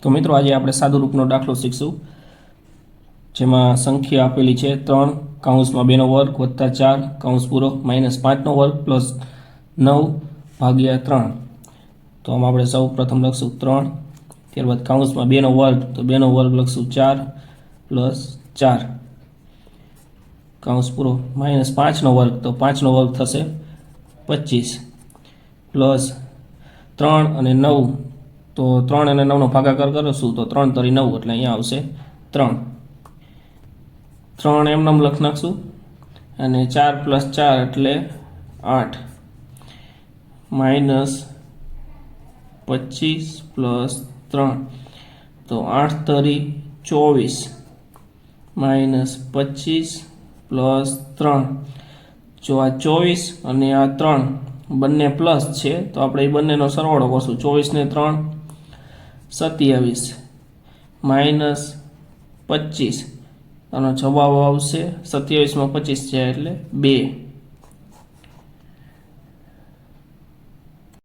તો મિત્રો આજે આપણે સાદુરૂપનો દાખલો શીખશું, જેમાં સંખ્યા આપેલી છે 3 કૌંસમાં 2 નો વર્ગ વત્તા 4 કૌંસ પૂરો માઇનસ 5 નો વર્ગ પ્લસ 9 ભાગ્યા 3. તો આમાં આપણે સૌ પ્રથમ લખશું 3, ત્યારબાદ કૌંસમાં 2 નો વર્ગ, તો 2 નો વર્ગ લખશું 4 પ્લસ 4 કૌંસ પૂરો માઇનસ 5 નો વર્ગ, તો 5 નો વર્ગ થશે 25 પ્લસ 3 અને 9, તો 3 અને 9 નો ભાગાકાર કરીશું તો 3 તરી 9 એટલે અહીંયા આવશે 3 એમ નામ લખી નાખશું અને 4 પ્લસ 4 એટલે 8 માઇનસ 25 પ્લસ 3, તો 8 તરી 24 માઇનસ 25 પ્લસ 3. જો આ 24 અને આ 3 બંને પ્લસ છે તો આપણે એ બંનેનો સરવાળો કરશું. 24 ને 3 27 માઇનસ 25, આનો જવાબ આવશે 27 માં 25 છે એટલે 2.